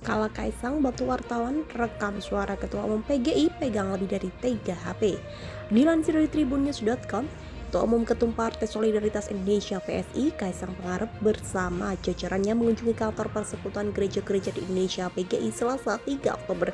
Kala Kaisang bantu wartawan rekam suara Ketua Umum PGI pegang lebih dari 3 HP. Dilansir dari tribunnews.com, Ketua Umum Ketum Partai Solidaritas Indonesia PSI Kaisang Pangarep bersama jajarannya mengunjungi kantor Persekutuan Gereja-Gereja di Indonesia PGI Selasa 3 Oktober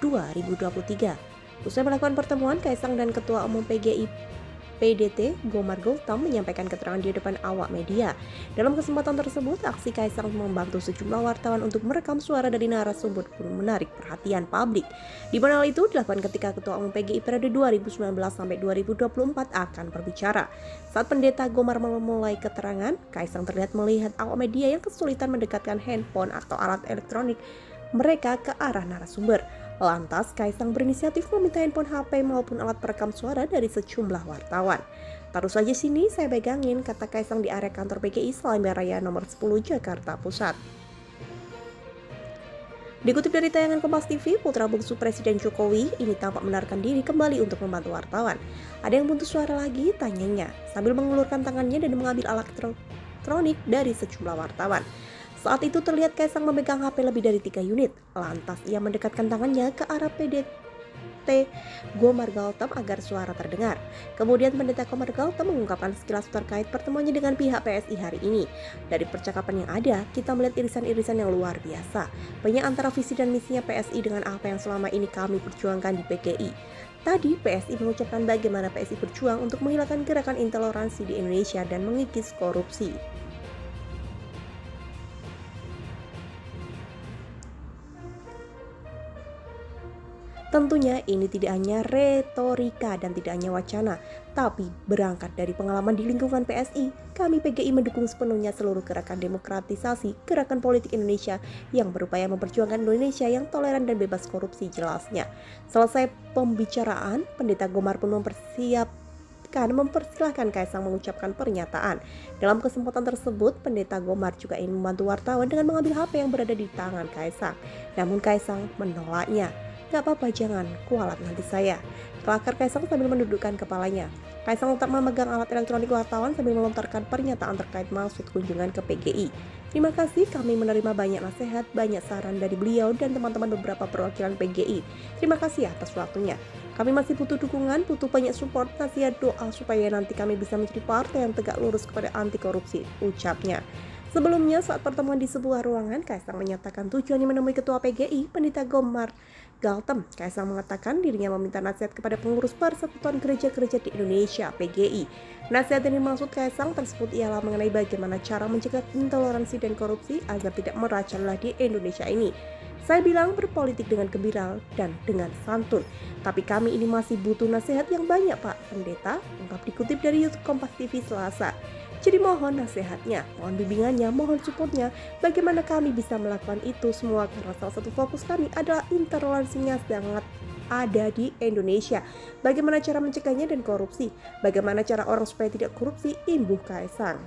2023. Usai melakukan pertemuan, Kaisang dan Ketua Umum PGI PDT Gomar Gultom menyampaikan keterangan di depan awak media. Dalam kesempatan tersebut, aksi Kaisang membantu sejumlah wartawan untuk merekam suara dari narasumber pun menarik perhatian publik. Di mana hal itu dilakukan ketika Ketua Umum PGI periode 2019 sampai 2024 akan berbicara. Saat Pendeta Gomar memulai keterangan, Kaisang terlihat melihat awak media yang kesulitan mendekatkan handphone atau alat elektronik mereka ke arah narasumber. Lantas, Kaisang berinisiatif meminta handphone HP maupun alat perekam suara dari sejumlah wartawan. Taruh saja sini, saya pegangin, kata Kaisang di area kantor PGI Salemba Raya nomor 10 Jakarta Pusat. Dikutip dari tayangan Kompas TV, putra bungsu Presiden Jokowi ini tampak menarik diri kembali untuk membantu wartawan. Ada yang buntu suara lagi, tanyanya, sambil mengulurkan tangannya dan mengambil alat elektronik dari sejumlah wartawan. Saat itu terlihat Kaisang memegang HP lebih dari 3 unit. Lantas ia mendekatkan tangannya ke arah PDT Gomar Gultom agar suara terdengar. Kemudian Pendeta Gomar Gultom mengungkapkan sekilas terkait pertemuannya dengan pihak PSI hari ini. Dari percakapan yang ada, kita melihat irisan-irisan yang luar biasa. Banyak antara visi dan misinya PSI dengan apa yang selama ini kami perjuangkan di PGI. Tadi PSI mengucapkan bagaimana PSI berjuang untuk menghilangkan gerakan intoleransi di Indonesia dan mengikis korupsi. Tentunya ini tidak hanya retorika dan tidak hanya wacana, tapi berangkat dari pengalaman di lingkungan PSI, kami PGI mendukung sepenuhnya seluruh gerakan demokratisasi, gerakan politik Indonesia yang berupaya memperjuangkan Indonesia yang toleran dan bebas korupsi, jelasnya. Selesai pembicaraan, Pendeta Gomar pun mempersilahkan Kaisang mengucapkan pernyataan. Dalam kesempatan tersebut, Pendeta Gomar juga ingin membantu wartawan dengan mengambil HP yang berada di tangan Kaisang. Namun Kaisang menolaknya. Gak apa-apa, jangan, kualat nanti saya. Kelakar Kaisang sambil mendudukkan kepalanya. Kaisang tetap memegang alat elektronik wartawan sambil melontarkan pernyataan terkait maksud kunjungan ke PGI. Terima kasih, kami menerima banyak nasihat, banyak saran dari beliau dan teman-teman beberapa perwakilan PGI. Terima kasih atas waktunya. Kami masih butuh dukungan, butuh banyak support, nasihat, doa supaya nanti kami bisa menjadi partai yang tegak lurus kepada anti korupsi, ucapnya. Sebelumnya, saat pertemuan di sebuah ruangan, Kaisang menyatakan tujuannya menemui Ketua PGI, Pendeta Gomar Gultom. Kaisang mengatakan dirinya meminta nasihat kepada pengurus Persekutuan Gereja-Gereja di Indonesia (PGI). Nasihat yang dimaksud Kaisang tersebut ialah mengenai bagaimana cara mencegah intoleransi dan korupsi agar tidak merajalela di Indonesia ini. Saya bilang berpolitik dengan gembira dan dengan santun. Tapi kami ini masih butuh nasihat yang banyak, Pak Pendeta, ungkap dikutip dari YouTube Kompas TV Selasa. Jadi mohon nasihatnya, mohon bimbingannya, mohon supportnya. Bagaimana kami bisa melakukan itu semua karena salah satu fokus kami adalah intoleransinya sangat ada di Indonesia. Bagaimana cara mencegahnya dan korupsi? Bagaimana cara orang supaya tidak korupsi? Imbuh Kaisang.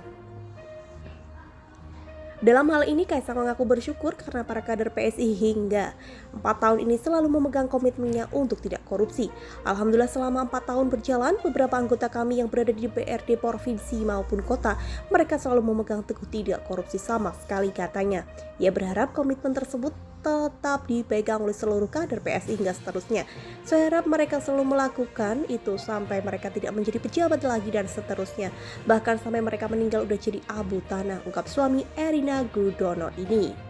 Dalam hal ini Kaisang mengaku bersyukur karena para kader PSI hingga 4 tahun ini selalu memegang komitmennya untuk tidak korupsi. Alhamdulillah selama 4 tahun berjalan, beberapa anggota kami yang berada di DPRD provinsi maupun kota, mereka selalu memegang teguh tidak korupsi sama sekali, katanya. Ia berharap komitmen tersebut tetap dipegang oleh seluruh kader PSI hingga seterusnya. Saya harap mereka selalu melakukan itu sampai mereka tidak menjadi pejabat lagi dan seterusnya. Bahkan sampai mereka meninggal udah jadi abu tanah, ungkap suami Erina Gudono ini.